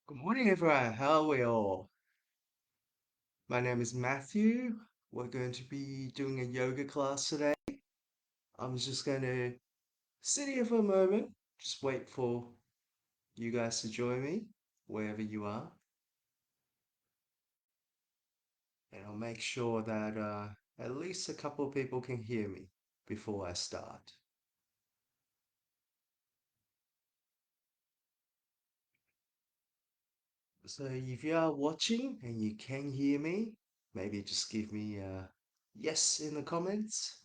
Good morning, everyone. How are we all? My name is Matthew. We're going to be doing a yoga class today. I'm just going to sit here for a moment, just wait for you guys to join me wherever you are, and I'll make sure that at least a couple of people can hear me before I start. So if you are watching and you can hear me, maybe just give me a yes in the comments.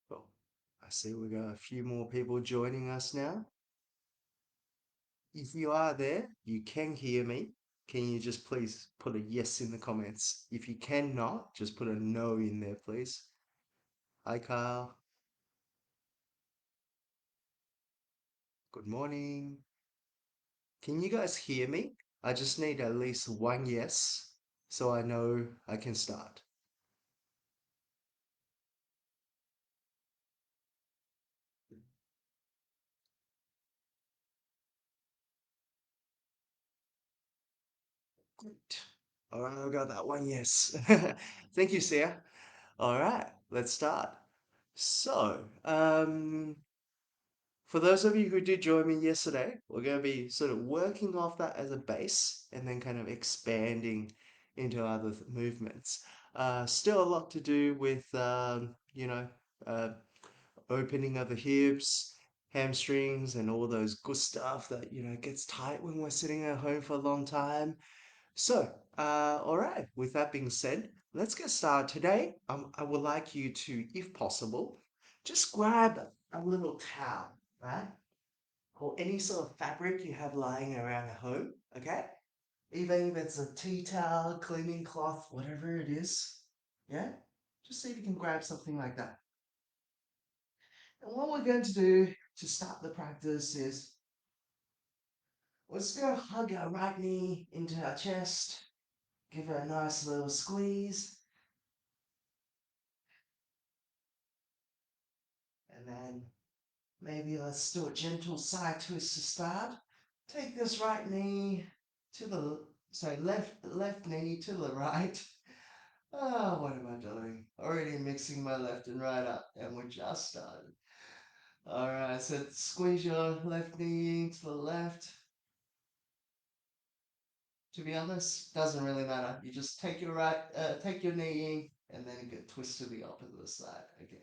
Well, I see we got a few more people joining us now. If you are there, you can hear me. Can you just please put a yes in the comments? If you cannot, just put a no in there, please. Hi, Carl. Good morning. Can you guys hear me? I just need at least one yes so I know I can start. Great. All right, I got that one yes. Thank you, Sia. All right, let's start. So, for those of you who did join me yesterday, we're going to be sort of working off that as a base and then kind of expanding into other movements. Still a lot to do with, uh, opening of the hips, hamstrings, and all those good stuff that, gets tight when we're sitting at home for a long time. So, all right, with that being said, let's get started today. I would like you to, if possible, just grab a little towel, right? Or any sort of fabric you have lying around at home, okay? Even if it's a tea towel, cleaning cloth, whatever it is, yeah? Just see if you can grab something like that. And what we're going to do to start the practice is we're just going to hug our right knee into our chest, give it a nice little squeeze, and then maybe let's do a gentle side twist to start. Take this right knee to the, sorry, left knee to the right. Oh, what am I doing? Already mixing my left and right up, and we just started. All right, so squeeze your left knee to the left. To be honest, doesn't really matter. You just take your knee in, and then you get twist to the opposite side. Okay.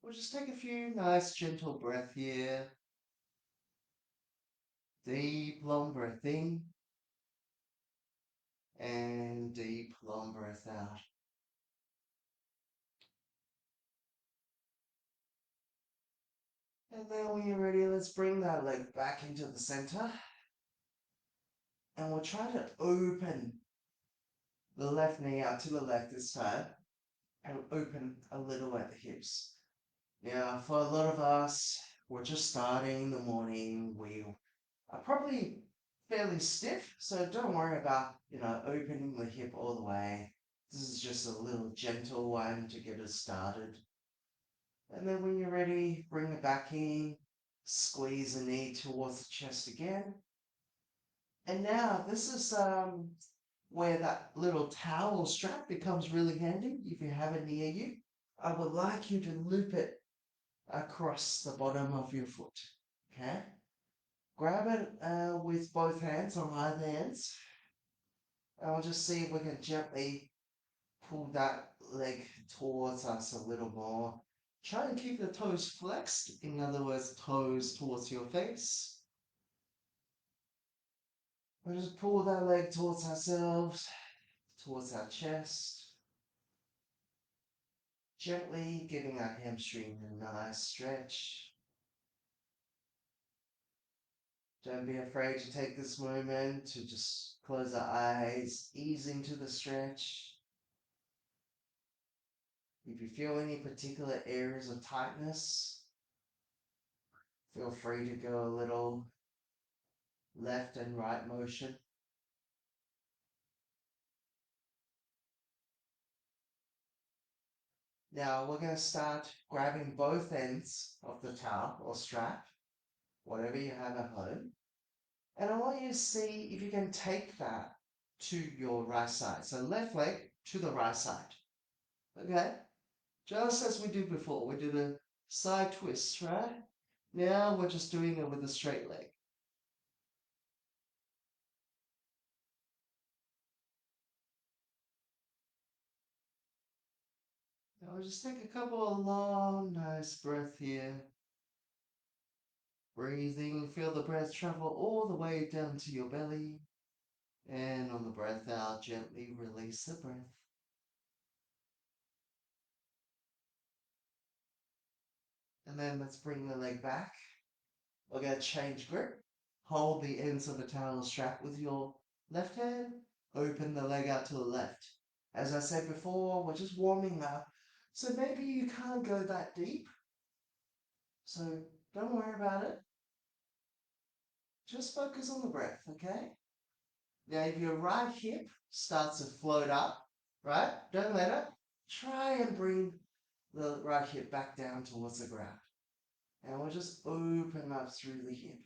We'll just take a few nice gentle breath here. Deep long breath in and deep long breath out. And then when you're ready, let's bring that leg back into the center. And we'll try to open the left knee out to the left this time and open a little at the hips. Now, for a lot of us, we're just starting in the morning. We are probably fairly stiff, so don't worry about, opening the hip all the way. This is just a little gentle one to get us started. And then when you're ready, bring it back in, squeeze the knee towards the chest again. And now this is where that little towel strap becomes really handy if you have it near you. I would like you to loop it across the bottom of your foot. Okay? Grab it with both hands on either ends. And we'll just see if we can gently pull that leg towards us a little more. Try and keep the toes flexed, in other words, toes towards your face. We'll just pull that leg towards ourselves, towards our chest, gently giving our hamstring a nice stretch. Don't be afraid to take this moment to just close our eyes, ease into the stretch. If you feel any particular areas of tightness, feel free to go a little left and right motion. Now we're going to start grabbing both ends of the towel or strap, whatever you have at home. And I want you to see if you can take that to your right side. So left leg to the right side. Okay? Just as we did before. We did a side twist, right? Now we're just doing it with a straight leg. Now we'll just take a couple of long, nice breaths here. Breathing, feel the breath travel all the way down to your belly. And on the breath out, gently release the breath. And then let's bring the leg back. We're going to change grip. Hold the ends of the towel strap with your left hand. Open the leg out to the left. As I said before, we're just warming up. So maybe you can't go that deep. So don't worry about it. Just focus on the breath, okay? Now, if your right hip starts to float up, right? Don't let it. Try and bring the right hip back down towards the ground. And we'll just open up through the hip.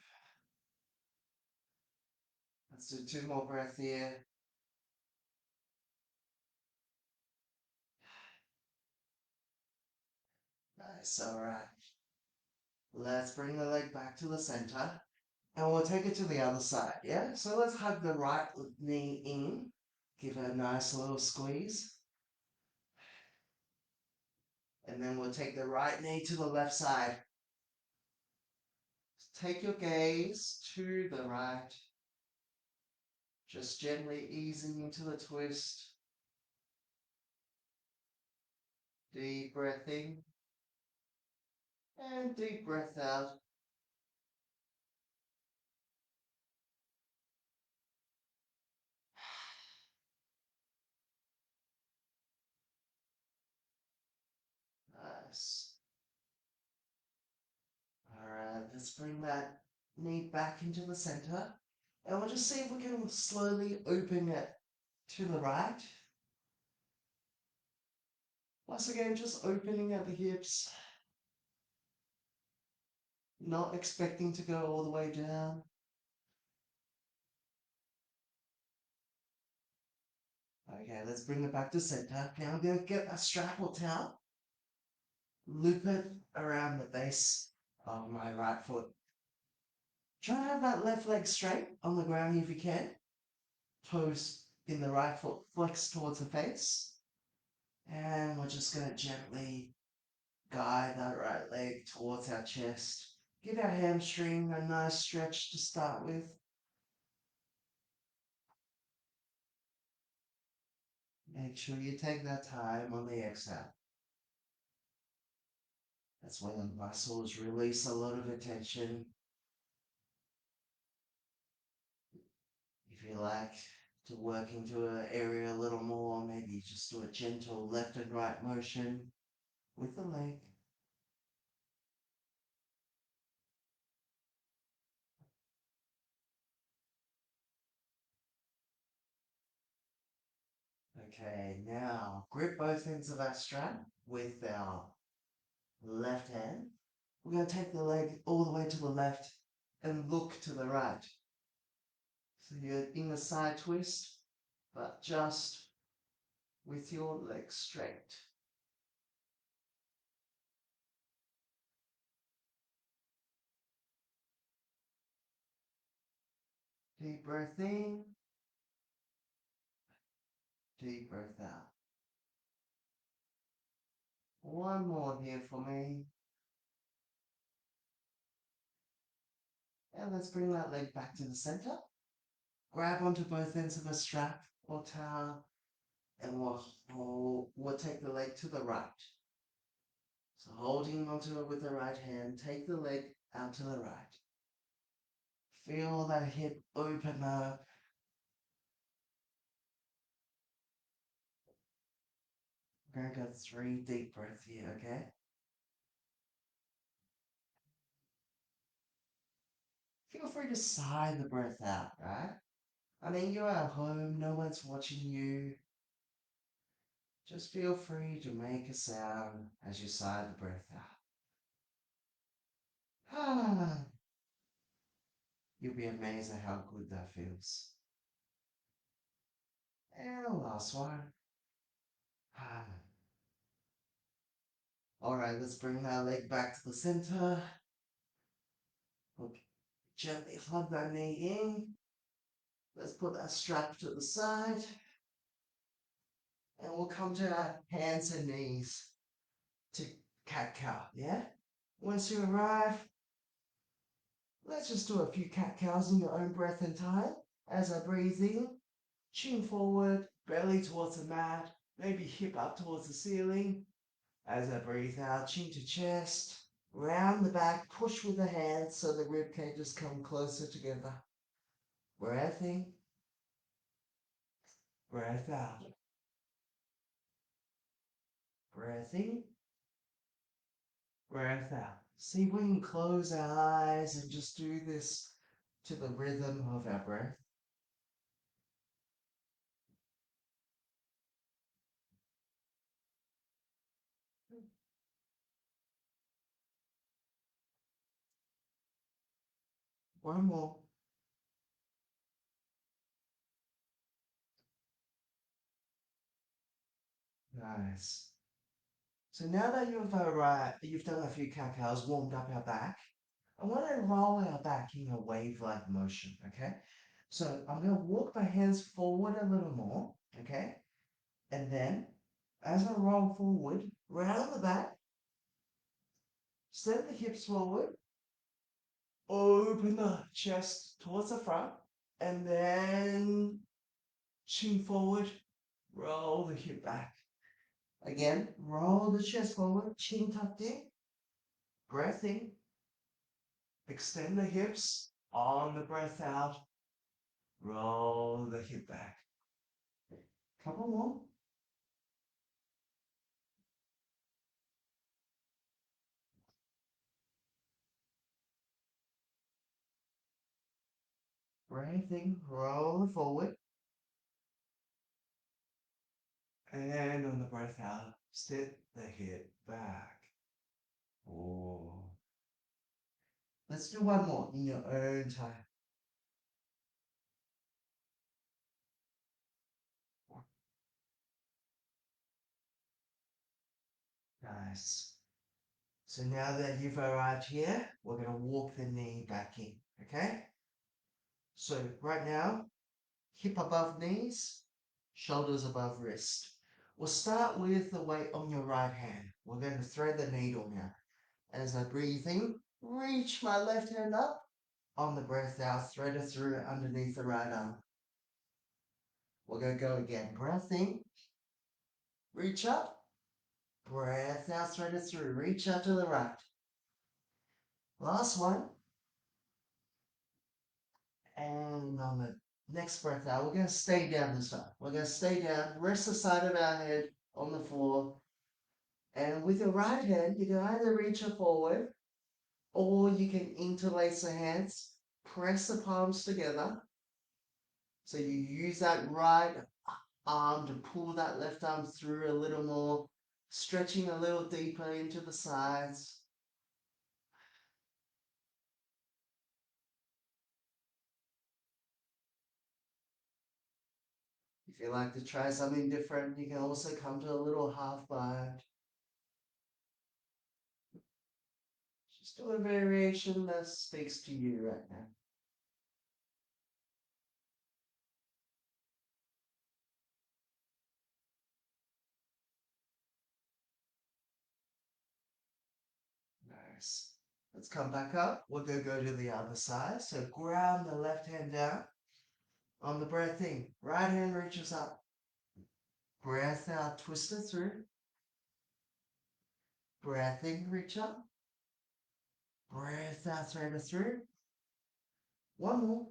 Let's do 2 more breaths here. Nice, all right. Let's bring the leg back to the center. And we'll take it to the other side, yeah? So let's hug the right knee in. Give it a nice little squeeze. And then we'll take the right knee to the left side. Take your gaze to the right. Just gently easing into the twist. Deep breath in. And deep breath out. Nice. Alright, let's bring that knee back into the center. And we'll just see if we can slowly open it to the right. Once again, just opening at the hips. Not expecting to go all the way down. Okay, let's bring it back to center. Now I'm going to get a strap or towel. Loop it around the base of my right foot. Try to have that left leg straight on the ground if you can. Toes in the right foot flex towards the face. And we're just going to gently guide that right leg towards our chest. Give our hamstring a nice stretch to start with. Make sure you take that time on the exhale. That's when the muscles release a lot of attention. If you like to work into an area a little more, maybe just do a gentle left and right motion with the leg. Okay, now grip both ends of our strap with our left hand. We're going to take the leg all the way to the left and look to the right. So you're in a side twist, but just with your leg straight. Deep breath in, deep breath out. One more here for me. And let's bring that leg back to the center. Grab onto both ends of a strap or towel, and we'll take the leg to the right. So holding onto it with the right hand, take the leg out to the right. Feel that hip open up. We're going to go 3 deep breaths here, okay? Feel free to sigh the breath out, right? I mean, you're at home, no one's watching you. Just feel free to make a sound as you sigh the breath out. You'll be amazed at how good that feels. And the last one. All right, let's bring that leg back to the center. Okay. Gently hug that knee in. Let's put that strap to the side. And we'll come to our hands and knees to cat-cow, yeah? Once you arrive, let's just do a few cat-cows in your own breath and time. As I breathe in, chin forward, belly towards the mat, maybe hip up towards the ceiling. As I breathe out, chin to chest, round the back, push with the hands so the rib cages come closer together. Breath in, breath out. Breath in, breath out. See, we can close our eyes and just do this to the rhythm of our breath. One more. Nice. So now that you've done a few cacos, warmed up our back, I want to roll our back in a wave-like motion, okay? So I'm going to walk my hands forward a little more, okay? And then, as I roll forward, round the back, send the hips forward, open the chest towards the front, and then chin forward, roll the hip back. Again, roll the chest forward, chin tucked in, breath in, extend the hips, on the breath out, roll the hip back. Couple more. Breath in, roll forward, and on the breath out, step the hip back. Oh. Let's do one more in your own time. Nice. So now that you've arrived here, we're going to walk the knee back in, okay? So right now, hip above knees, shoulders above wrist. We'll start with the weight on your right hand. We're going to thread the needle now. As I breathe in, reach my left hand up. On the breath out, thread it through underneath the right arm. We're going to go again. Breath in, reach up. Breath out, thread it through. Reach out to the right. Last one. And on the next breath out, we're going to stay down this time. We're going to stay down, rest the side of our head on the floor. And with your right hand, you can either reach it forward or you can interlace the hands, press the palms together. So you use that right arm to pull that left arm through a little more, stretching a little deeper into the sides. If you like to try something different, you can also come to a little half bind. Just do a variation that speaks to you right now. Nice. Let's come back up. We're going to go to the other side. So ground the left hand down. On the breath in, right hand reaches up. Breath out, twist it through. Breath in, reach up. Breath out, thread it through. One more.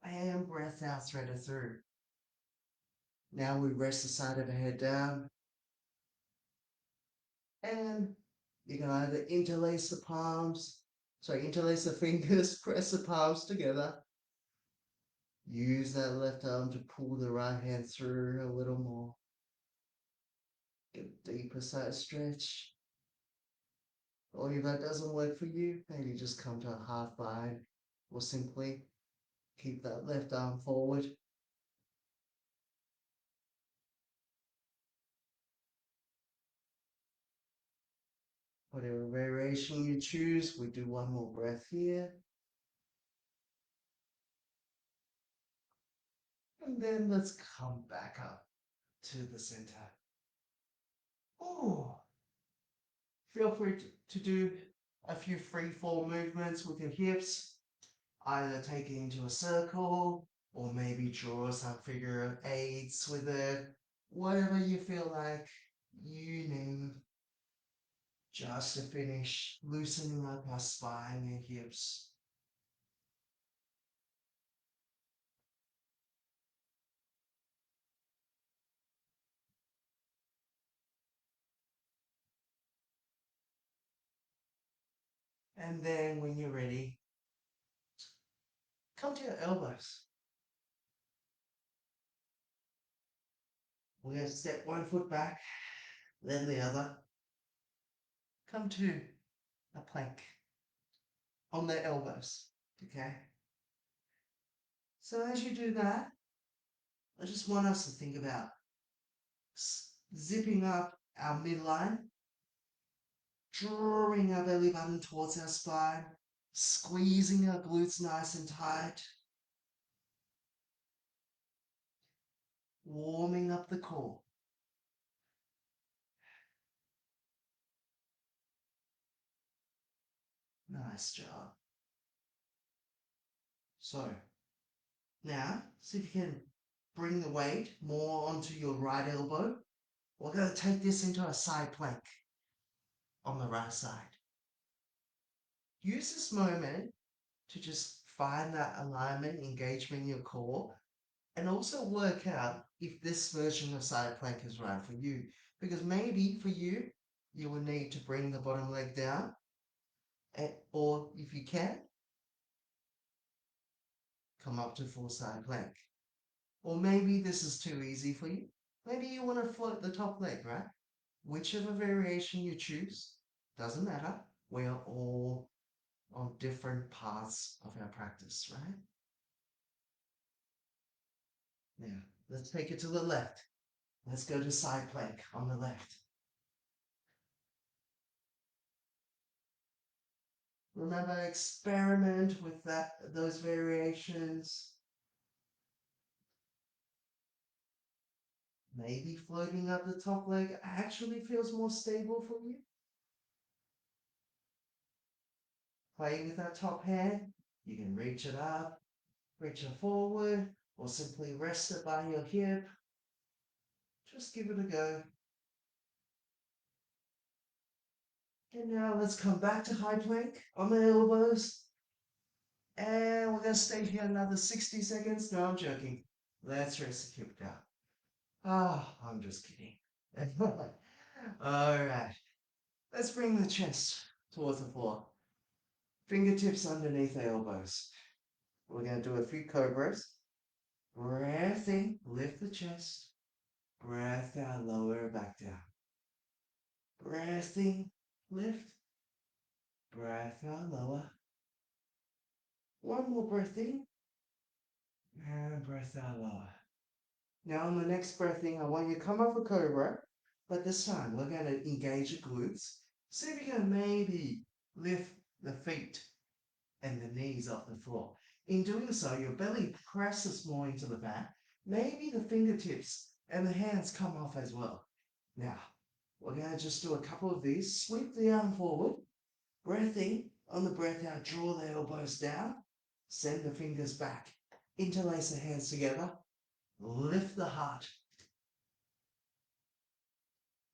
And breath out, thread it through. Now we rest the side of the head down. And you can either interlace the palms So interlace the fingers, press the palms together. Use that left arm to pull the right hand through a little more. Get a deeper side stretch. Or if that doesn't work for you, maybe just come to a half bind or simply keep that left arm forward. Whatever variation you choose, we do one more breath here. And then let's come back up to the center. Oh, feel free to do a few free fall movements with your hips, either take it into a circle or maybe draw some figure of eights with it. Whatever you feel like, you name, just to finish loosening up our spine and hips. And then when you're ready, come to your elbows. We're going to step one foot back, then the other. Come to a plank on the elbows, okay? So as you do that, I just want us to think about zipping up our midline, drawing our belly button towards our spine, squeezing our glutes nice and tight, warming up the core. Nice job. So now, see if you can bring the weight more onto your right elbow. We're going to take this into a side plank on the right side. Use this moment to just find that alignment, engagement in your core, and also work out if this version of side plank is right for you. Because maybe for you, you will need to bring the bottom leg down, or if you can, come up to full side plank. Or maybe this is too easy for you. Maybe you want to float the top leg, right? Whichever variation you choose, doesn't matter. We are all on different parts of our practice, right? Now, let's take it to the left. Let's go to side plank on the left. Remember, experiment with those variations. Maybe floating up the top leg actually feels more stable for you. Playing with that top hand, you can reach it up, reach it forward, or simply rest it by your hip. Just give it a go. And now let's come back to high plank on the elbows. And we're going to stay here another 60 seconds. No, I'm joking. Let's rest the hip down. Ah, I'm just kidding. All right. Let's bring the chest towards the floor. Fingertips underneath the elbows. We're going to do a few cobras. Breath in, lift the chest. Breath out, lower back down. Breath in, lift. Breath out, lower. One more breath in. And breath out, lower. Now on the next breath in, I want you to come off a cobra. But this time, we're going to engage the glutes. See if you can maybe lift the feet and the knees off the floor. In doing so, your belly presses more into the mat. Maybe the fingertips and the hands come off as well. Now, we're going to just do a couple of these. Sweep the arm forward. Breath in. On the breath out, draw the elbows down. Send the fingers back. Interlace the hands together. Lift the heart.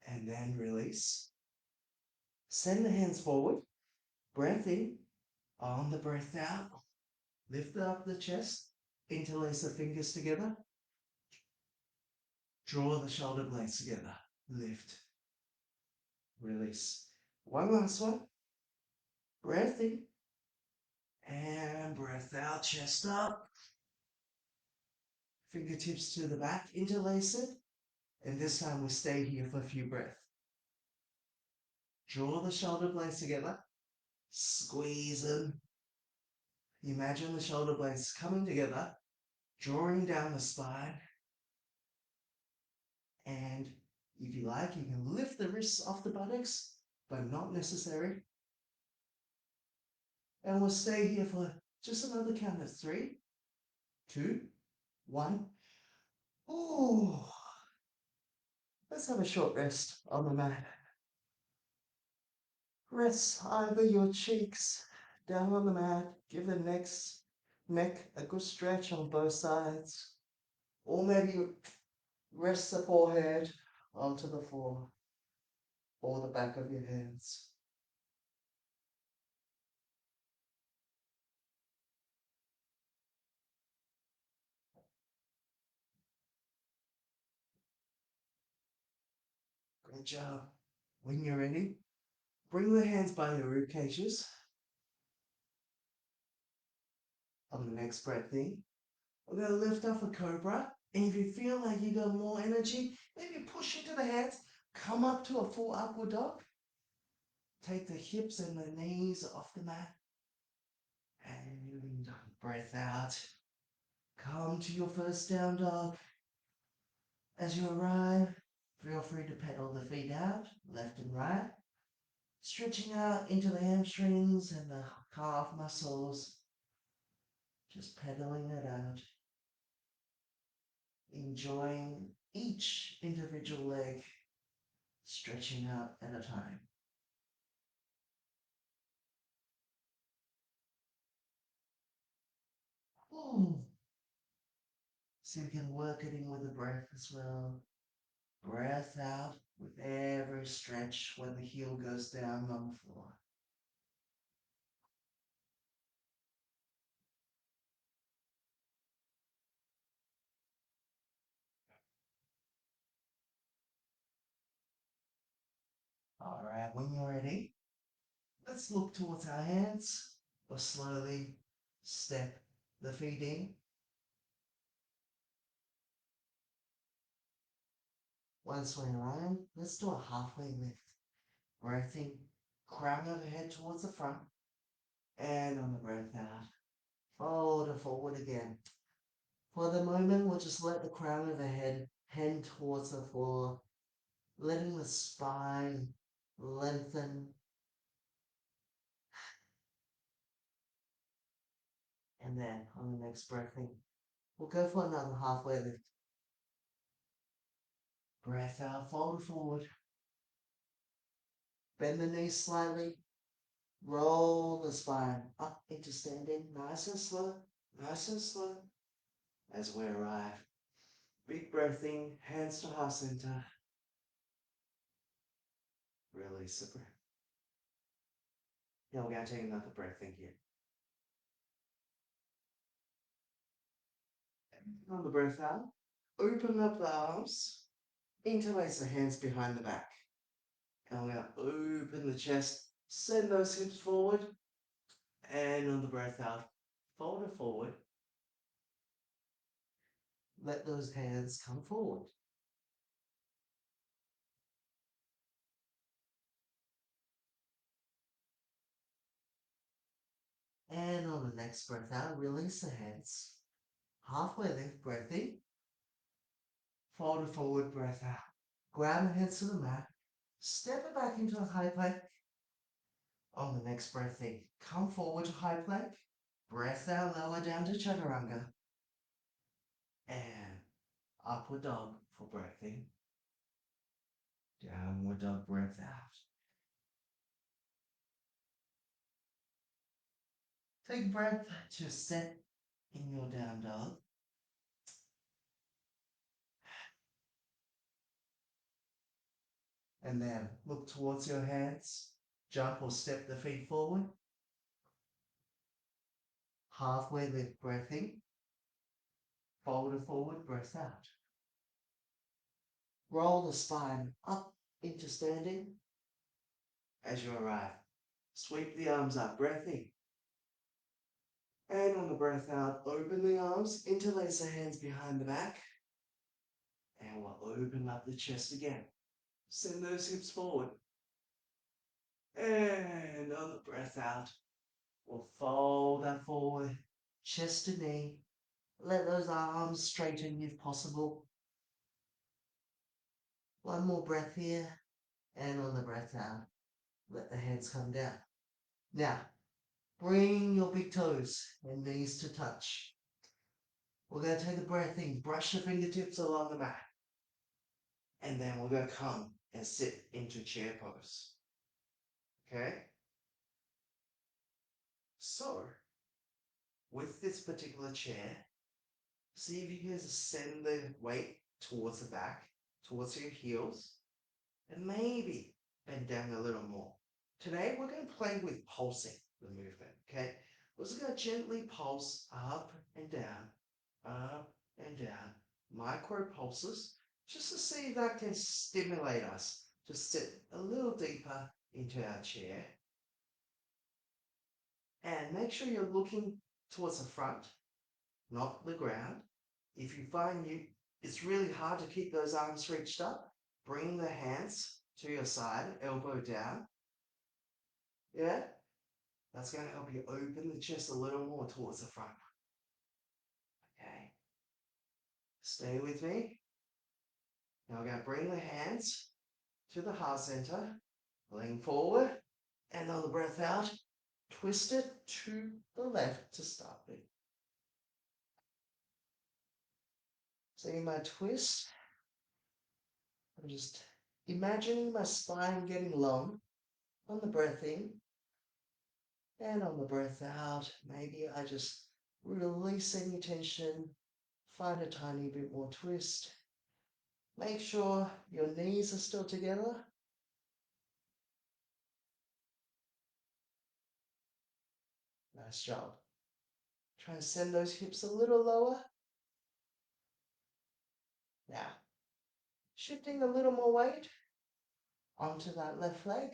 And then release. Send the hands forward. Breath in. On the breath out, lift up the chest. Interlace the fingers together. Draw the shoulder blades together. Lift. Release. One last one. Breath in. And breath out, chest up. Fingertips to the back, interlace it. And this time we stay here for a few breaths. Draw the shoulder blades together. Squeeze them. Imagine the shoulder blades coming together, drawing down the spine. And if you like, you can lift the wrists off the buttocks, but not necessary. And we'll stay here for just another count of 3, 2, 1. Oh, let's have a short rest on the mat. Rest either your cheeks down on the mat. Give the neck a good stretch on both sides. Or maybe rest the forehead onto the floor or the back of your hands. Good job. When you're ready, bring the hands by your rib cages. On the next breath in, we're going to lift off a cobra. And if you feel like you got more energy, maybe push into the hands. Come up to a full upward dog. Take the hips and the knees off the mat. And breath out. Come to your first down dog. As you arrive, feel free to pedal the feet out, left and right. Stretching out into the hamstrings and the calf muscles. Just pedaling it out. Enjoying each individual leg stretching out at a time. Ooh. So you can work it in with the breath as well. Breath out with every stretch when the heel goes down on the floor. All right, when you're ready, let's look towards our hands or slowly step the feet in. Once we're around, let's do a halfway lift. Breathing, crown of the head towards the front, and on the breath out, fold it forward again. For the moment, we'll just let the crown of the head hand towards the floor, letting the spine lengthen. And then on the next breath in, we'll go for another halfway lift. Breath out, fold it forward. Bend the knees slightly. Roll the spine up into standing, nice and slow, nice and slow. As we arrive, big breath in, hands to heart center. Release the breath. Now we're going to take another breath in here. On the breath out, open up the arms, interlace the hands behind the back. And we're going to open the chest, send those hips forward. And on the breath out, fold it forward. Let those hands come forward. And on the next breath out, release the hands. Halfway lift, breath in. Fold it forward, breath out. Grab the hands to the mat. Step it back into a high plank. On the next breath in, come forward to high plank. Breath out, lower down to chaturanga. And upward dog for breath in. Downward dog, breath out. Take a breath to set in your down dog. And then look towards your hands. Jump or step the feet forward. Halfway lift, breath in. Fold it forward, breath out. Roll the spine up into standing. As you arrive, sweep the arms up, breath in. And on the breath out, open the arms, interlace the hands behind the back. And we'll open up the chest again. Send those hips forward. And on the breath out, we'll fold that forward, chest to knee. Let those arms straighten if possible. One more breath here. And on the breath out, let the hands come down. Now, bring your big toes and knees to touch. We're going to take a breath in, brush the fingertips along the mat. And then we're going to come and sit into chair pose. Okay? So, with this particular chair, see if you can send the weight towards the back, towards your heels, and maybe bend down a little more. Today, we're going to play with pulsing the movement, okay? We're just going to gently pulse up and down, micro pulses, just to see if that can stimulate us to sit a little deeper into our chair. And make sure you're looking towards the front, not the ground. If you find it's really hard to keep those arms reached up, bring the hands to your side, elbow down. Yeah? That's going to help you open the chest a little more towards the front. Okay. Stay with me. Now we're going to bring the hands to the heart center, lean forward, and on the breath out, twist it to the left to start with. So in my twist, I'm just imagining my spine getting long on the breath in, and on the breath out, maybe I just release any tension, find a tiny bit more twist. Make sure your knees are still together. Nice job. Try and send those hips a little lower. Now, shifting a little more weight onto that left leg.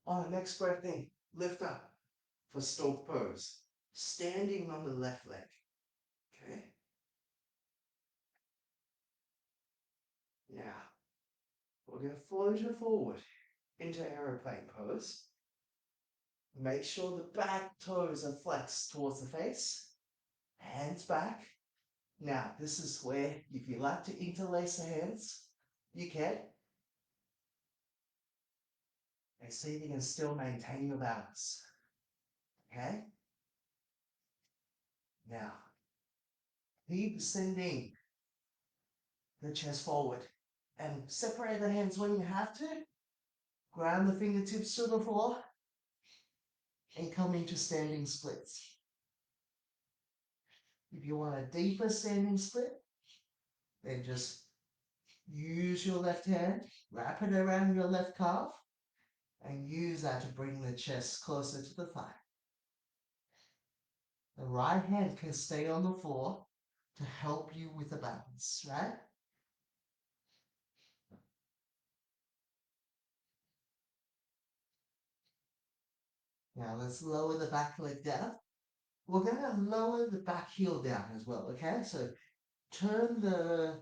On the next breath in, lift up for stork pose. Standing on the left leg. Okay? Now, we're going to float it forward into aeroplane pose. Make sure the back toes are flexed towards the face. Hands back. Now, this is where, if you like to interlace the hands, you can. And see if you can still maintain your balance. Okay? Now, keep sending the chest forward. And separate the hands when you have to. Ground the fingertips to the floor. And come into standing splits. If you want a deeper standing split, then just use your left hand, wrap it around your left calf, and use that to bring the chest closer to the thigh. The right hand can stay on the floor to help you with the balance, right? Now let's lower the back leg down. We're going to lower the back heel down as well, okay? So turn the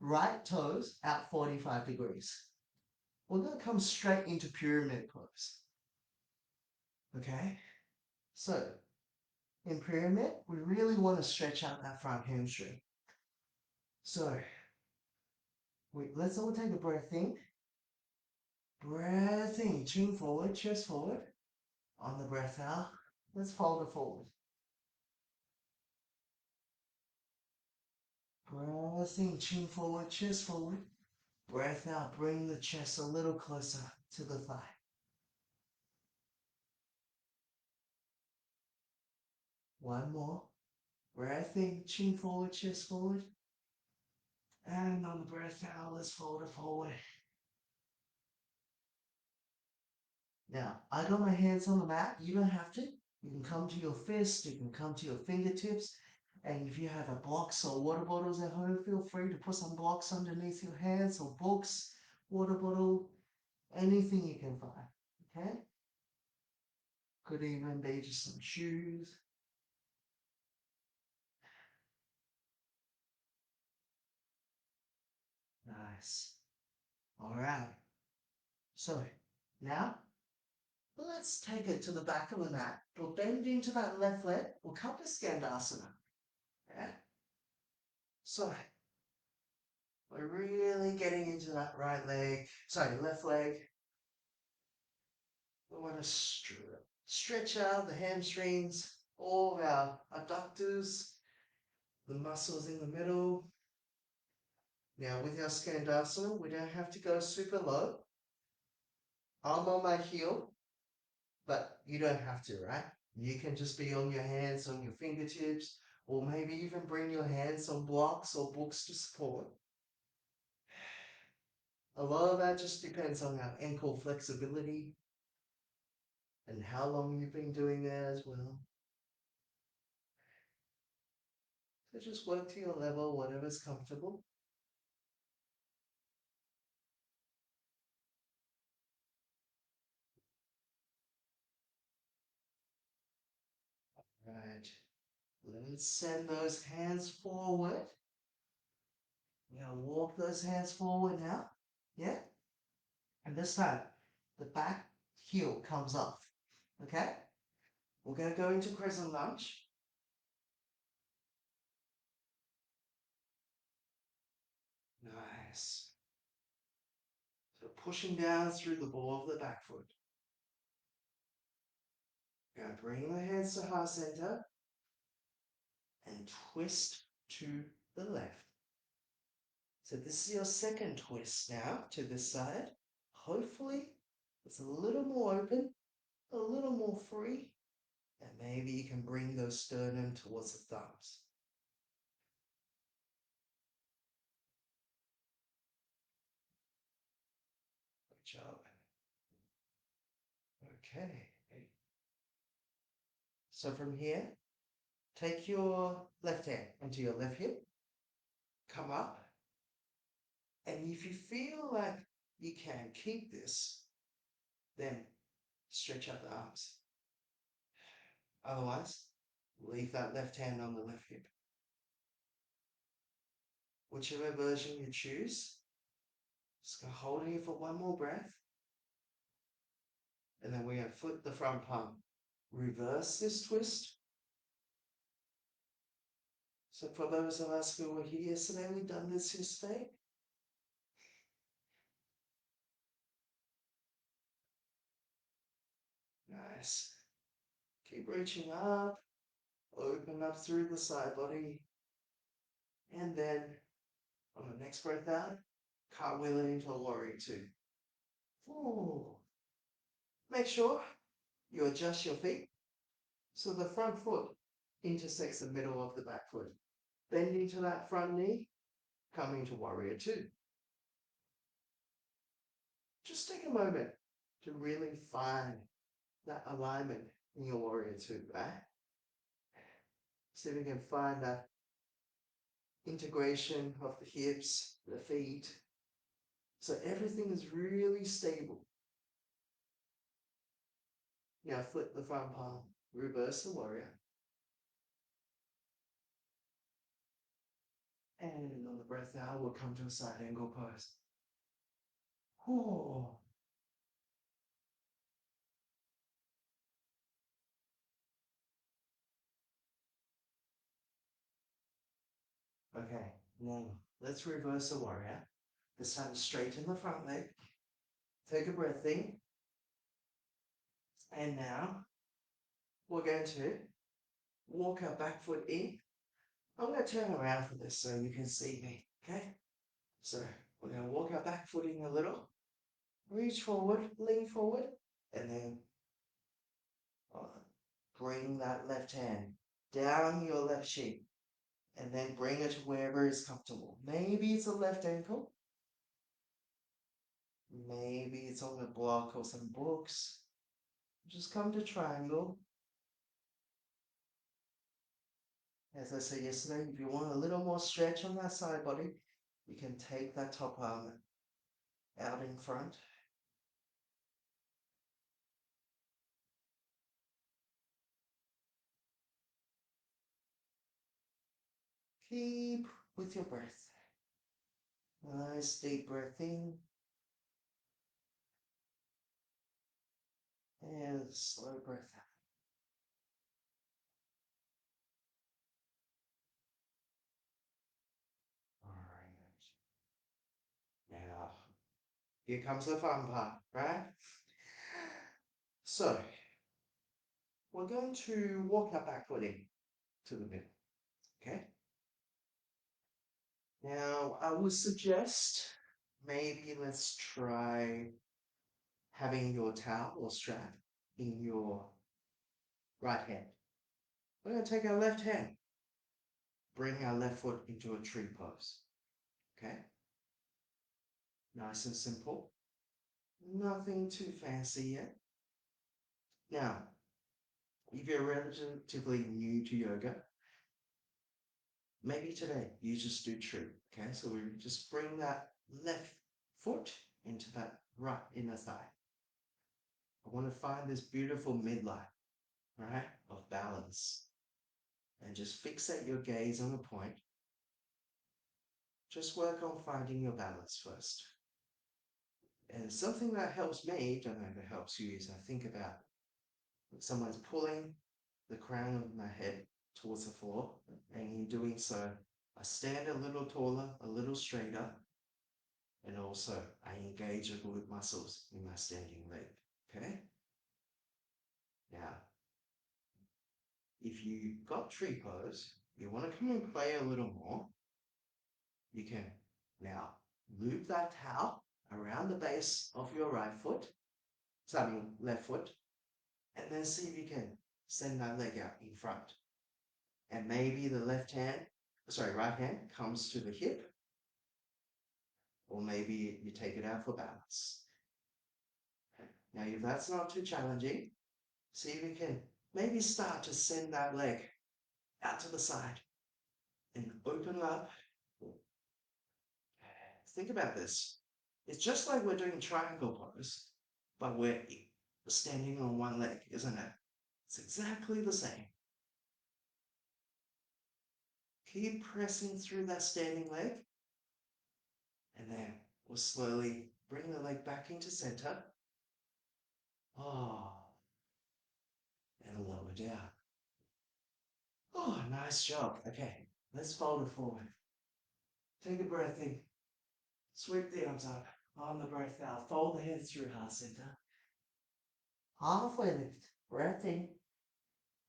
right toes out 45 degrees. We're going to come straight into pyramid pose. Okay? So, in pyramid, we really want to stretch out that front hamstring. So, let's all take a breath in. Breath in, chin forward, chest forward. On the breath out, let's fold it forward. Breath in, chin forward, chest forward. Breath out, bring the chest a little closer to the thigh. One more. Breath in, chin forward, chest forward. And on the breath out, let's fold it forward. Now, I got my hands on the mat. You don't have to. You can come to your fist. You can come to your fingertips. And if you have a box or water bottles at home, feel free to put some blocks underneath your hands or books, water bottle, anything you can find. Okay? Could even be just some shoes. Nice. All right. So now let's take it to the back of the mat. We'll bend into that left leg. We'll come to Skandasana. Yeah. So we're really getting into that right leg. Sorry, left leg. We want to stretch out the hamstrings, all of our adductors, the muscles in the middle. Now with our Skandasana, we don't have to go super low. I'm on my heel, but you don't have to, right? You can just be on your hands, on your fingertips, or maybe even bring your hands on blocks or books to support. A lot of that just depends on our ankle flexibility and how long you've been doing that as well. So just work to your level, whatever's comfortable. Right. Let's send those hands forward. Now walk those hands forward now. Yeah? And this time, the back heel comes off. Okay? We're going to go into Crescent Lunge. Nice. So pushing down through the ball of the back foot. Going to bring the hands to heart center and twist to the left. So this is your second twist now to this side. Hopefully it's a little more open, a little more free, and maybe you can bring those sternum towards the thumbs. Good job. Okay. So from here, take your left hand onto your left hip, come up, and if you feel like you can keep this, then stretch out the arms. Otherwise, leave that left hand on the left hip. Whichever version you choose, just go holding it for one more breath. And then we're going to flip the front palm. Reverse this twist. So for those of us who were here yesterday, we've done this yesterday. Nice. Keep reaching up. Open up through the side body. And then on the next breath out, cartwheel it into a warrior two. Ooh. Make sure you adjust your feet so the front foot intersects the middle of the back foot. Bend into that front knee, coming to warrior two. Just take a moment to really find that alignment in your warrior two, right? See if you can find that integration of the hips, the feet. So everything is really stable. Now flip the front palm, reverse the warrior. And on the breath out, we'll come to a side angle pose. Oh. Okay, now let's reverse the warrior. This time straighten the front leg. Take a breath in. And now we're going to walk our back foot in. I'm going to turn around for this so you can see me, okay? So we're going to walk our back foot in a little. Reach forward, lean forward, and then bring that left hand down your left shin. And then bring it to wherever is comfortable. Maybe it's a left ankle. Maybe it's on the block or some books. Just come to triangle. As I said yesterday, if you want a little more stretch on that side body, you can take that top arm out in front. Keep with your breath. Nice deep breath in and slow breath out. All right. Now, here comes the fun part, right? So, we're going to walk our back foot in to the middle, okay? Now, I would suggest maybe let's try having your towel or strap in your right hand. We're going to take our left hand, bring our left foot into a tree pose, okay? Nice and simple. Nothing too fancy yet. Now, if you're relatively new to yoga, maybe today you just do tree, okay? So we just bring that left foot into that right inner thigh. I want to find this beautiful midline, right, of balance. And just fixate your gaze on a point. Just work on finding your balance first. And something that helps me, don't know if it helps you, is I think about someone's pulling the crown of my head towards the floor, and in doing so, I stand a little taller, a little straighter, and also I engage the glute muscles in my standing leg. Okay? Now, if you got tree pose, you want to come and play a little more, you can now loop that towel around the base of your right foot, sorry, left foot, and then see if you can send that leg out in front. And maybe the right hand comes to the hip, or maybe you take it out for balance. Now, if that's not too challenging, see if you can maybe start to send that leg out to the side and open up. Think about this. It's just like we're doing triangle pose, but we're standing on one leg, isn't it? It's exactly the same. Keep pressing through that standing leg, and then we'll slowly bring the leg back into center. Oh, and lower down. Oh, nice job. Okay, let's fold it forward. Take a breath in. Sweep the arms up. On the breath out. Fold the hands through heart center. Halfway lift. Breath in.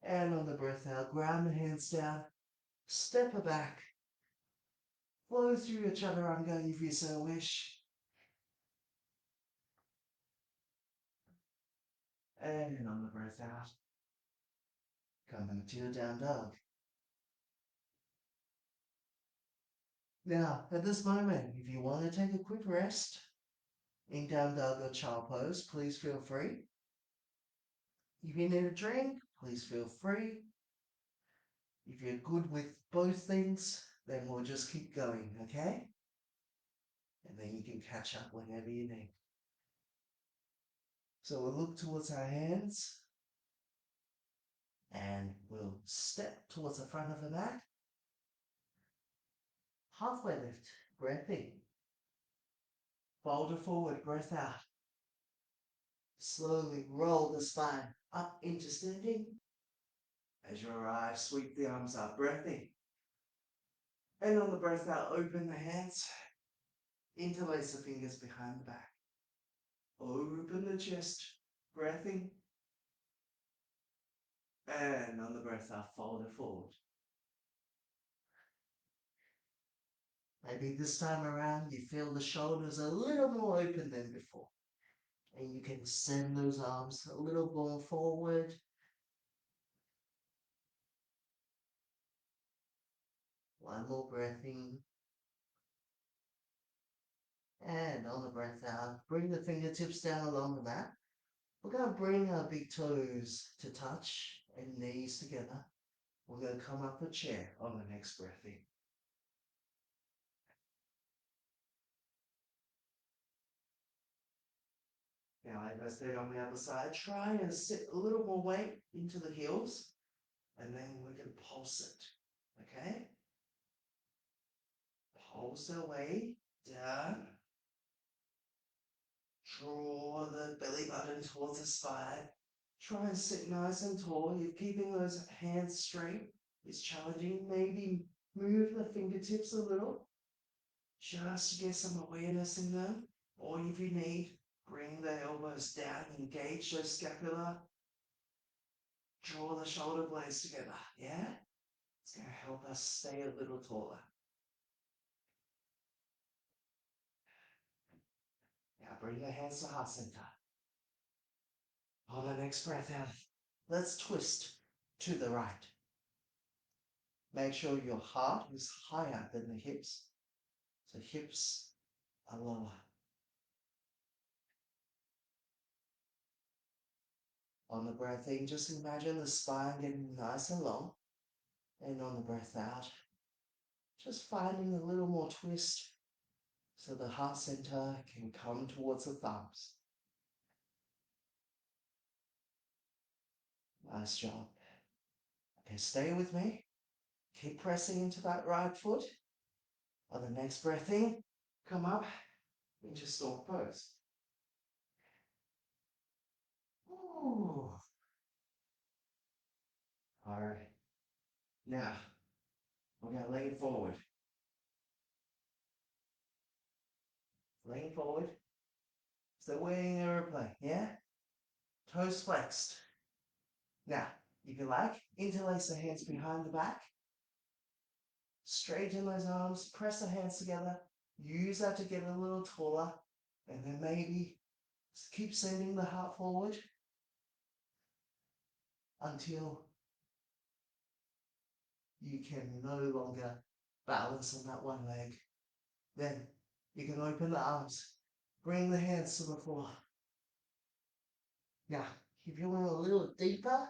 And on the breath out, ground the hands down. Step it back. Flow through your chaturanga if you so wish. And on the breath out, come back to your down dog. Now, at this moment, if you want to take a quick rest in down dog or child pose, please feel free. If you need a drink, please feel free. If you're good with both things, then we'll just keep going, okay? And then you can catch up whenever you need. So we'll look towards our hands and we'll step towards the front of the mat. Halfway lift, breath in. Fold it forward, breath out. Slowly roll the spine up into standing. As your eyes sweep the arms up, breath in. And on the breath out, open the hands. Interlace the fingers behind the back. Open the chest, breath in. And on the breath out, fold it forward. Maybe this time around you feel the shoulders a little more open than before. And you can send those arms a little more forward. One more breath in. And on the breath out, bring the fingertips down along the mat. We're going to bring our big toes to touch and knees together. We're going to come up a chair on the next breath in. Now, as I said on the other side, try and sit a little more weight into the heels, and then we can pulse it, okay? Pulse away Down. Draw the belly button towards the spine. Try and sit nice and tall. You're keeping those hands straight. It's challenging. Maybe move the fingertips a little just to get some awareness in them. Or if you need, bring the elbows down, engage your scapula, draw the shoulder blades together. Yeah? It's going to help us stay a little taller. Now bring your hands to heart center. On the next breath out, let's twist to the right. Make sure your heart is higher than the hips. So hips are lower. On the breath in, just imagine the spine getting nice and long. And on the breath out, just finding a little more twist so the heart center can come towards the thumbs. Nice job. Okay, stay with me. Keep pressing into that right foot. On the next breath in, come up into stork pose. Ooh. All right. Now, we're going to lean forward. Lean forward. So we're in an aeroplane, yeah? Toes flexed. Now, if you like, interlace the hands behind the back. Straighten those arms, press the hands together. Use that to get a little taller. And then maybe keep sending the heart forward until you can no longer balance on that one leg. Then you can open the arms. Bring the hands to the floor. Now, if you want a little deeper,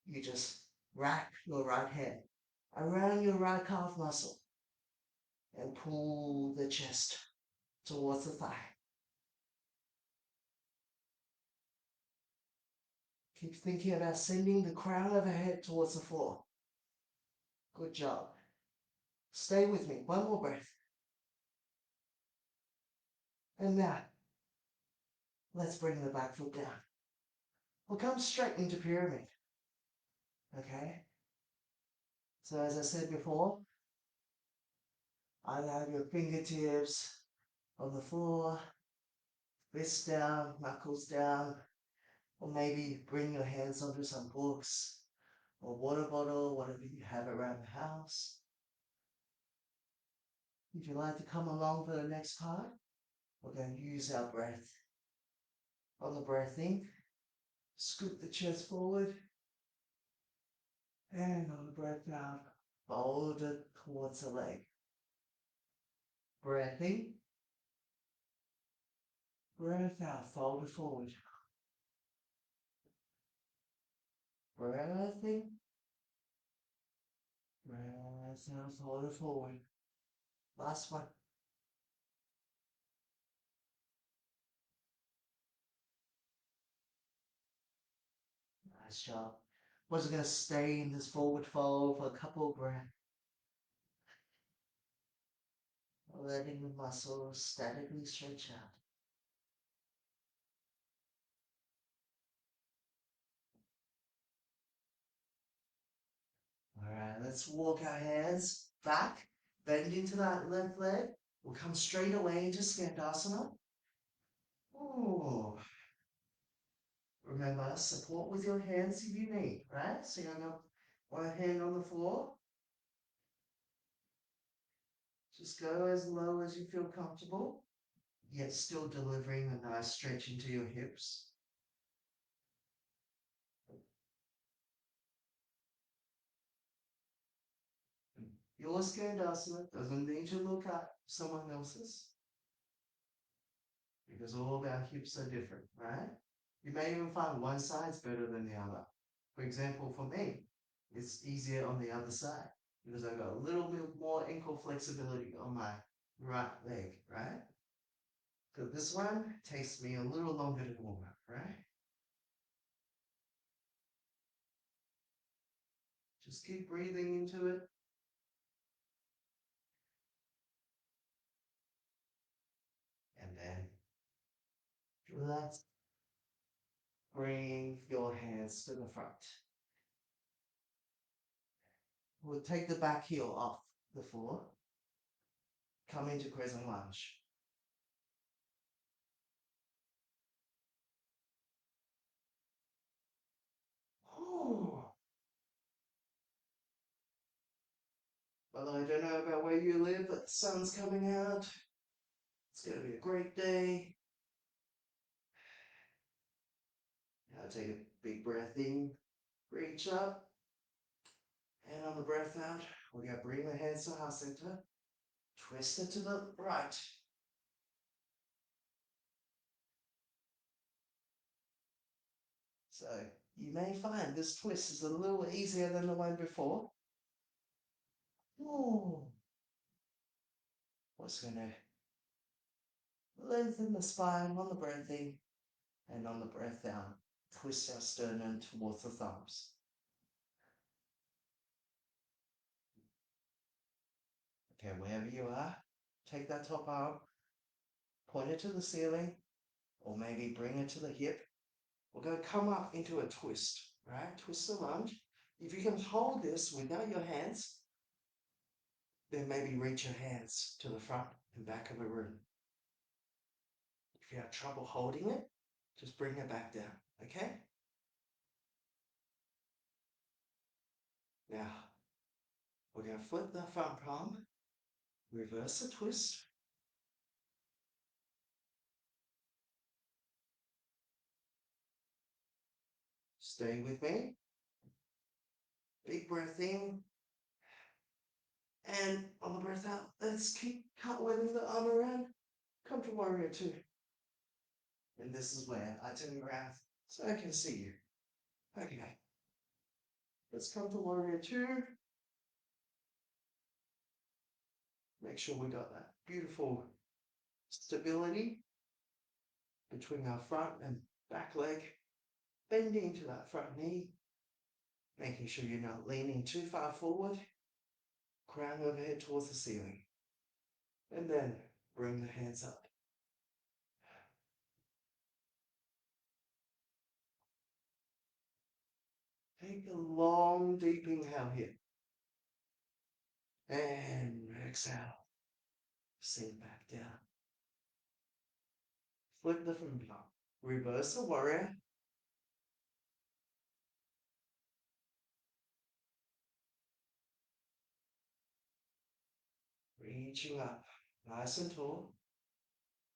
you just wrap your right hand around your right calf muscle and pull the chest towards the thigh. Keep thinking about sending the crown of the head towards the floor. Good job. Stay with me. One more breath. And now, let's bring the back foot down. We'll come straight into pyramid. Okay? So as I said before, either have your fingertips on the floor, fists down, knuckles down, or maybe bring your hands onto some books or water bottle, whatever you have around the house. If you like to come along for the next part, we're going to use our breath. On the breath in, scoop the chest forward, and on the breath out, fold it towards the leg. Breath in, breath out, fold it forward. Breath in, breath out, fold it forward. Last one. Nice job. We're just going to stay in this forward fold for a couple of breaths. Letting the muscles statically stretch out. Alright, let's walk our hands back, bend into that left leg. We'll come straight away into Skandasana. Ooh. Remember, support with your hands if you need, right? So you're going to one hand on the floor. Just go as low as you feel comfortable, yet still delivering a nice stretch into your hips. Your Skandasana doesn't need to look at someone else's because all of our hips are different, right? You may even find one side's better than the other. For example, for me, it's easier on the other side because I've got a little bit more ankle flexibility on my right leg, right? So this one takes me a little longer to warm up, right? Just keep breathing into it. Let's bring your hands to the front. We'll take the back heel off the floor. Come into Crescent Lunge. Oh. Well, I don't know about where you live, but the sun's coming out. It's going to be a great day. Now take a big breath in, reach up, and on the breath out, we're going to bring the hands to heart center, twist it to the right. So you may find this twist is a little easier than the one before. Ooh. What's going to lengthen the spine on the breath in, and on the breath out, twist our sternum towards the thumbs. Okay, wherever you are, take that top arm, point it to the ceiling, or maybe bring it to the hip. We're going to come up into a twist, right? Twist the lunge. If you can hold this without your hands, then maybe reach your hands to the front and back of the room. If you have trouble holding it, just bring it back down, okay? Now, we're going to flip the front palm, reverse the twist. Stay with me. Big breath in. And on the breath out, let's keep cuddling the arm around. Come to warrior two. And this is where I turn around so I can see you. Okay. Let's come to warrior two. Make sure we got that beautiful stability between our front and back leg. Bending to that front knee. Making sure you're not leaning too far forward. Crown overhead towards the ceiling. And then bring the hands up. Take a long, deep inhale here. And exhale. Sink back down. Flip the front palm. Reverse the warrior. Reaching up, nice and tall.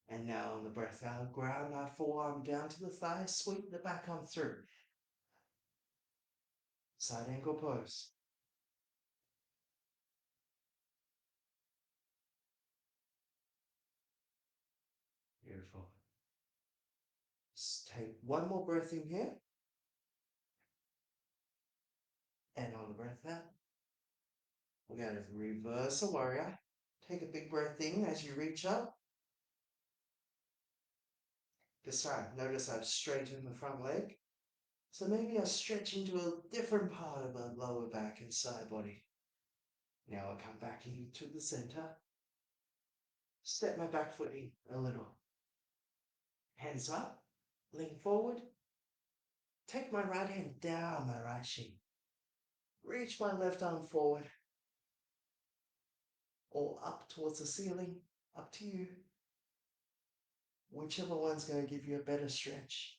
And now on the breath out, ground our forearm down to the thigh, sweep the back arm through. Side ankle pose. Beautiful. Just take one more breath in here. And on the breath out, we're going to reverse the warrior. Take a big breath in as you reach up. This time, notice I've straightened the front leg. So maybe I stretch into a different part of the lower back and side body. Now I come back into the center. Step my back foot in a little. Hands up, lean forward. Take my right hand down my right shin. Reach my left arm forward or up towards the ceiling. Up to you. Whichever one's going to give you a better stretch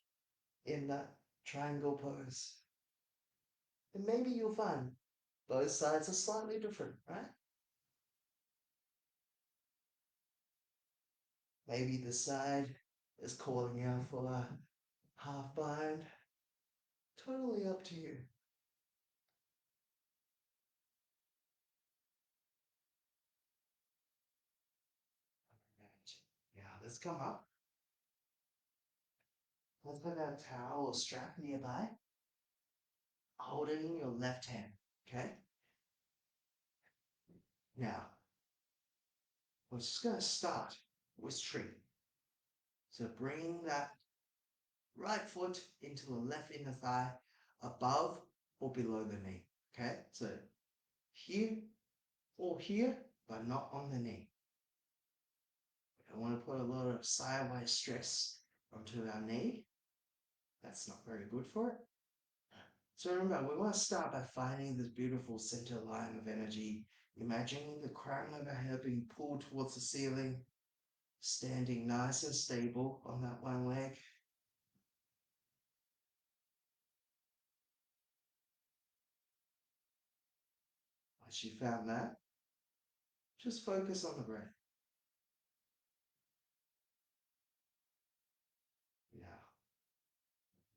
in that triangle pose. And maybe you'll find both sides are slightly different, right? Maybe the side is calling out for a half bind. Totally up to you. Yeah, let's come up. Let's put a towel or strap nearby. Hold it in your left hand, okay? Now, we're just going to start with tree. So bring that right foot into the left inner thigh, above or below the knee, okay? So here or here, but not on the knee. I don't want to put a lot of sideways stress onto our knee. That's not very good for it. So remember, we want to start by finding this beautiful center line of energy, imagining the crown of our head being pulled towards the ceiling, standing nice and stable on that one leg. Once you found that, just focus on the breath. Now,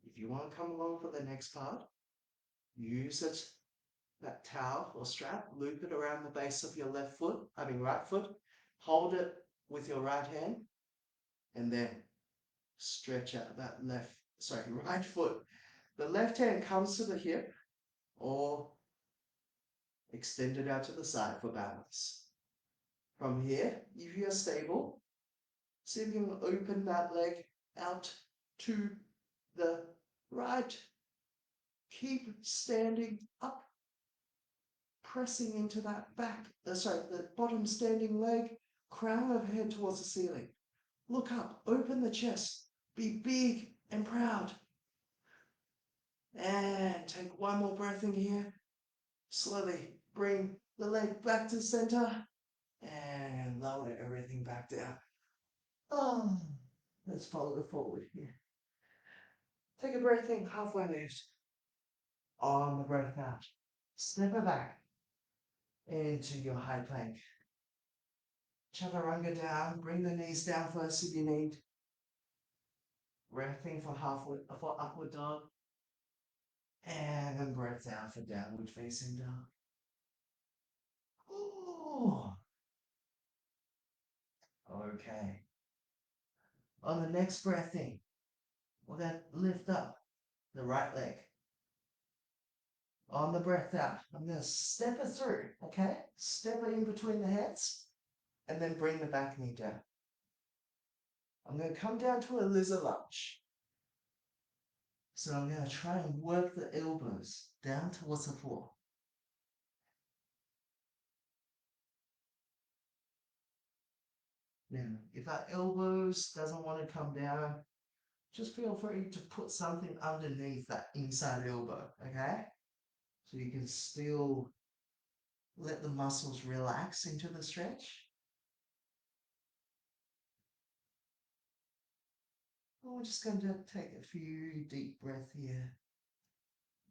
if you want to come along for the next part, use it, that towel or strap, loop it around the base of your right foot, hold it with your right hand, and then stretch out that right foot. The left hand comes to the hip or extend it out to the side for balance. From here, if you're stable, see if you can open that leg out to the right. Keep standing up, pressing into that the bottom standing leg, crown of head towards the ceiling. Look up, open the chest, be big and proud. And take one more breath in here. Slowly bring the leg back to center and lower everything back down. Oh, let's follow it forward here. Take a breath in, halfway lift. On the breath out. Step it back into your high plank. Chaturanga down. Bring the knees down first if you need. Breath in for upward dog. And then breath out for downward facing dog. Ooh. Okay. On the next breath in, we're going to lift up the right leg. On the breath out, I'm going to step it through, okay? Step it in between the hands and then bring the back knee down. I'm going to come down to a lizard lunge. So I'm going to try and work the elbows down towards the floor. Now, if our elbows doesn't want to come down, just feel free to put something underneath that inside elbow, okay? So you can still let the muscles relax into the stretch. We're just going to take a few deep breaths here.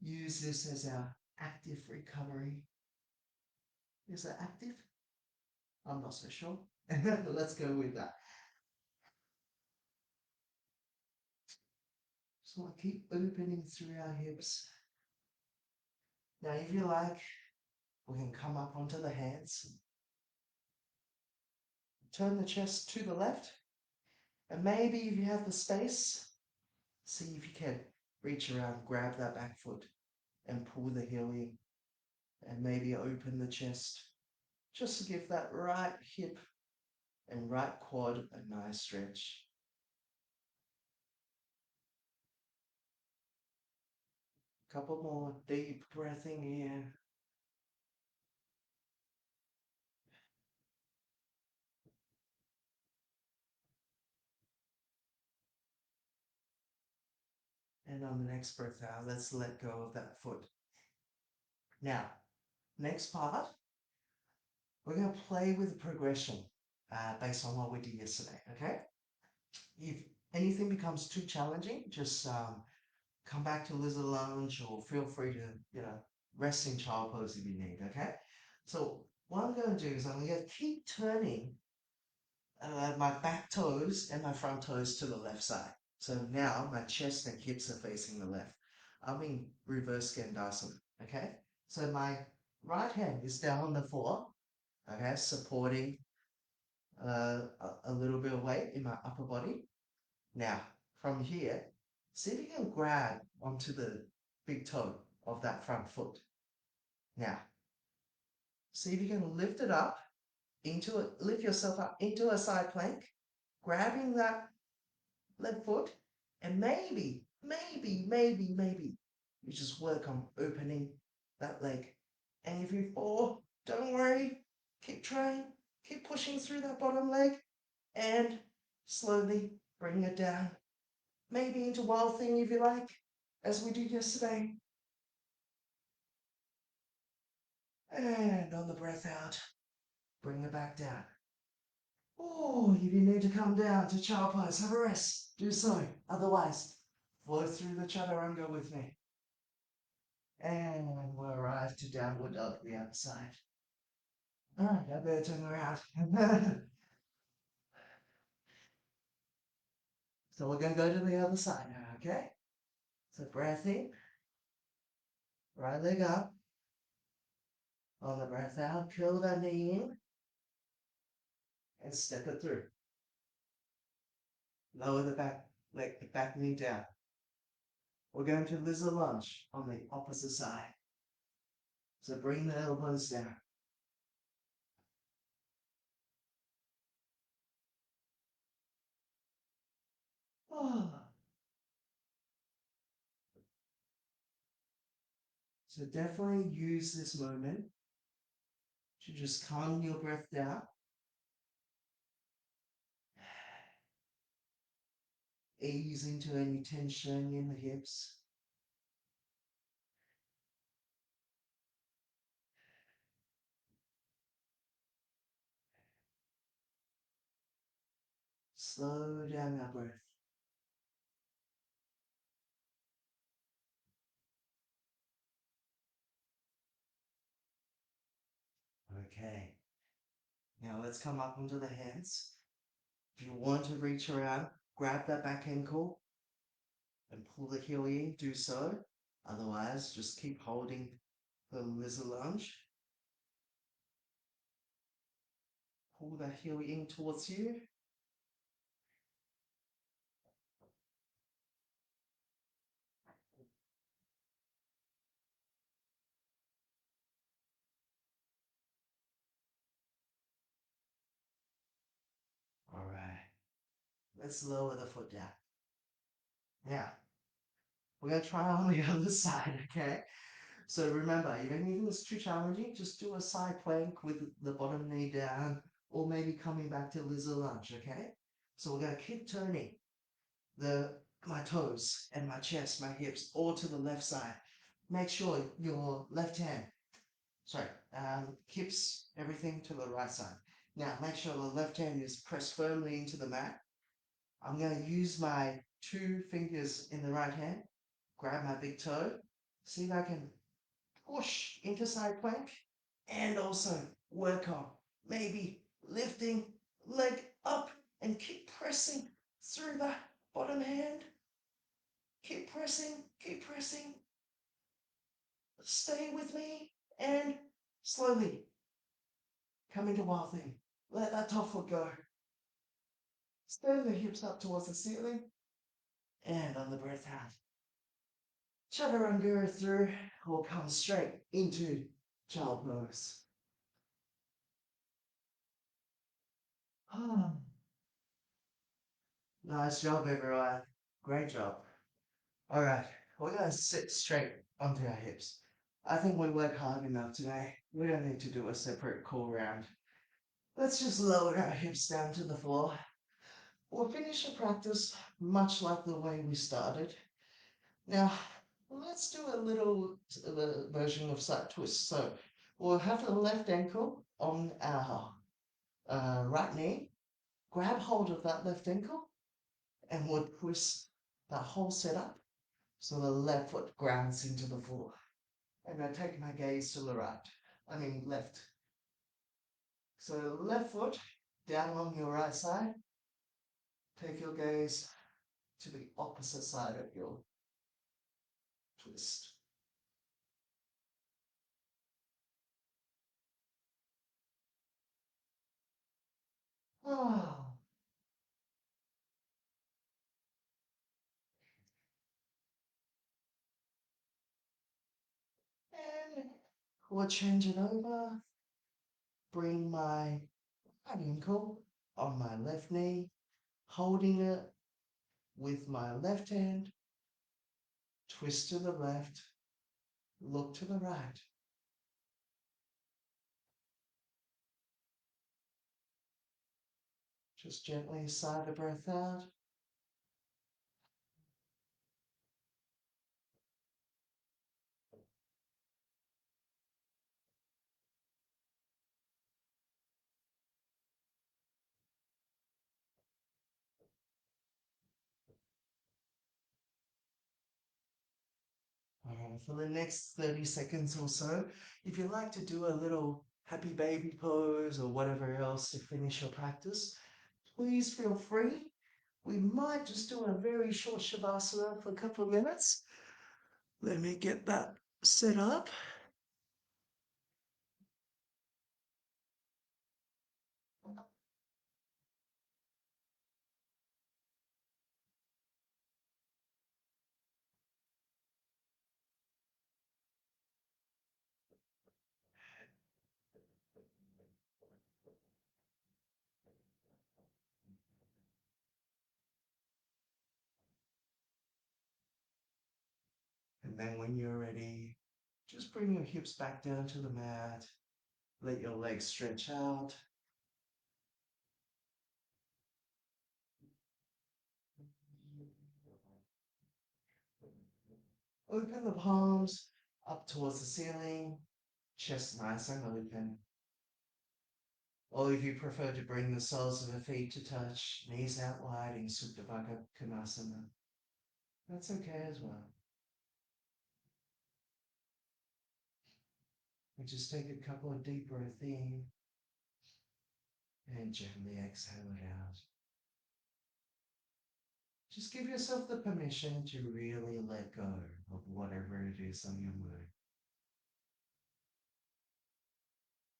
Use this as our active recovery. Is it active? I'm not so sure. Let's go with that. So I keep opening through our hips. Now, if you like, we can come up onto the hands. Turn the chest to the left. And maybe if you have the space, see if you can reach around, grab that back foot and pull the heel in. And maybe open the chest. Just to give that right hip and right quad a nice stretch. Couple more deep breathing here. And on the next breath out, let's let go of that foot. Now, next part, we're going to play with the progression based on what we did yesterday, okay? If anything becomes too challenging, just come back to lizard lunge or feel free to, rest in child pose if you need, okay? So what I'm going to do is I'm going to keep turning my back toes and my front toes to the left side. So now my chest and hips are facing the left. I'm in reverse Skandasana, okay? So my right hand is down on the floor, okay, supporting a little bit of weight in my upper body. Now, from here, see if you can grab onto the big toe of that front foot. Now, see if you can lift it up lift yourself up into a side plank, grabbing that left foot, and maybe, you just work on opening that leg. And if you fall, don't worry, keep trying, keep pushing through that bottom leg, and slowly bring it down. maybe into wild thing if you like, as we did yesterday. And on the breath out, bring the back down. Oh, if you need to come down to child pose, have a rest, do so. Otherwise, flow through the chaturanga with me. And we'll arrive to downward dog the other side. Alright, I better turn around. So we're going to go to the other side now, okay? So breath in, right leg up. On the breath out, curl that knee in and step it through. Lower the back leg, the back knee down. We're going to lizard lunge on the opposite side. So bring the elbows down. Oh. So definitely use this moment to just calm your breath down. Ease into any tension in the hips. Slow down our breath. Okay. Now let's come up onto the hands. If you want to reach around, grab that back ankle and pull the heel in, do so. Otherwise, just keep holding the lizard lunge. Pull the heel in towards you. All right. Let's lower the foot down. Now, we're going to try on the other side, okay? So remember, even if it's too challenging, just do a side plank with the bottom knee down, or maybe coming back to lizard lunge, okay? So we're going to keep turning my toes and my chest, my hips, all to the left side. Make sure your left hand, hips, everything to the right side. Now, make sure the left hand is pressed firmly into the mat. I'm going to use my 2 fingers in the right hand, grab my big toe, see if I can push into side plank, and also work on maybe lifting leg up and keep pressing through the bottom hand. Keep pressing, keep pressing. Stay with me and slowly come into wild thing. Let that top foot go. Stand the hips up towards the ceiling and on the breath out. Chaturanga through or come straight into child pose. Nice job, everyone. Great job. All right, we're going to sit straight onto our hips. I think we worked hard enough today. We don't need to do a separate cool round. Let's just lower our hips down to the floor. We'll finish the practice much like the way we started. Now, let's do a little version of side twist. So we'll have the left ankle on our right knee. Grab hold of that left ankle and we'll twist that whole setup so the left foot grounds into the floor. And I take my gaze to the right. I mean left. So left foot down on your right side. Take your gaze to the opposite side of your twist. Oh. And we'll change it over. Bring my right ankle on my left knee, holding it with my left hand. Twist to the left, look to the right. Just gently sigh the breath out. for the next 30 seconds or so. If you like to do a little happy baby pose or whatever else to finish your practice, please feel free. We might just do a very short Shavasana for a couple of minutes. Let me get that set up. And then when you're ready, just bring your hips back down to the mat. Let your legs stretch out. Open the palms up towards the ceiling, chest nice and open. Or if you prefer to bring the soles of the feet to touch, knees out wide in Supta Konasana, that's okay as well. We just take a couple of deep breaths in and gently exhale it out. Just give yourself the permission to really let go of whatever it is on your mind.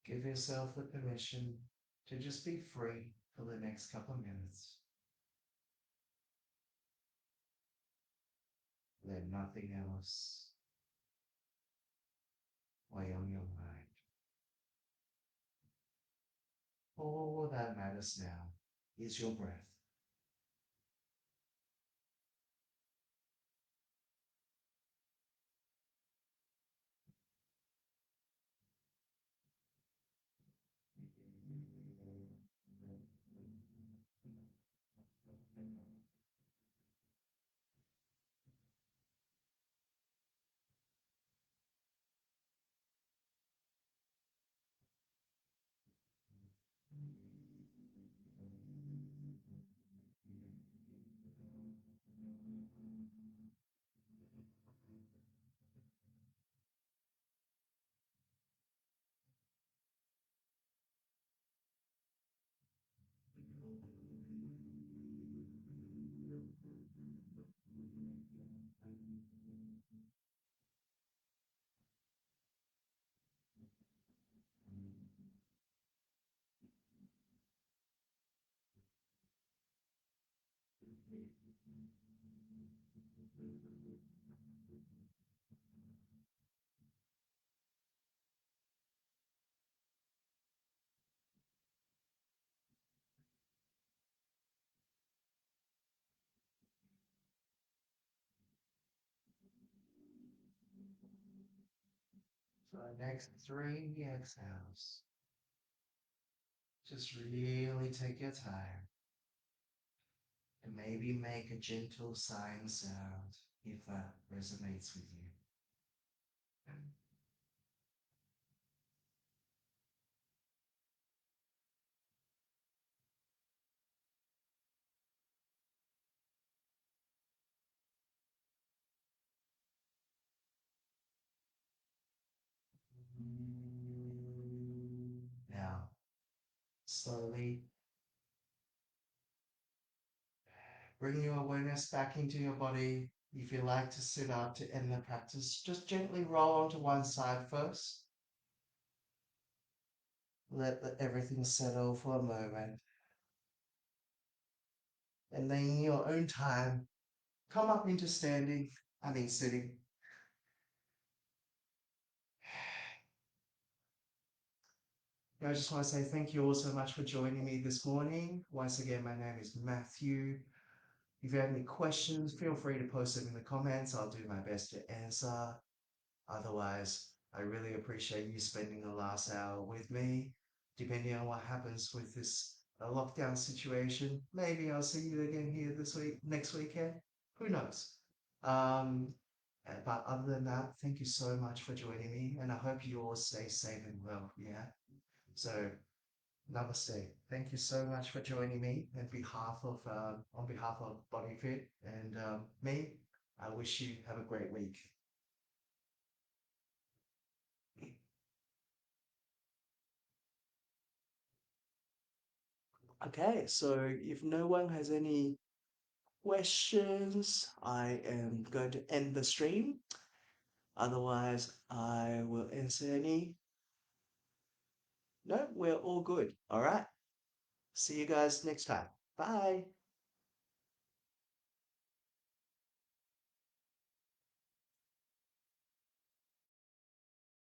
Give yourself the permission to just be free for the next couple of minutes. Let nothing else weigh on your mind. All that matters now is your breath. For the next 3 exhales, just really take your time and maybe make a gentle sighing sound if that resonates with you. Now, slowly bring your awareness back into your body. If you like to sit up to end the practice, just gently roll onto one side first. Let everything settle for a moment. And then in your own time, come up into sitting. I just want to say thank you all so much for joining me this morning. Once again, my name is Matthew. If you have any questions, feel free to post them in the comments. I'll do my best to answer. Otherwise, I really appreciate you spending the last hour with me. Depending on what happens with this lockdown situation, maybe I'll see you again here next weekend. Who knows? Um, but other than that, thank you so much for joining me, and I hope you all stay safe and well. Yeah. So, namaste. Thank you so much for joining me on behalf of Bodyfit and me. I wish you have a great week. Okay, so if no one has any questions, I am going to end the stream. Otherwise, I will answer any. No, we're all good. All right. See you guys next time. Bye.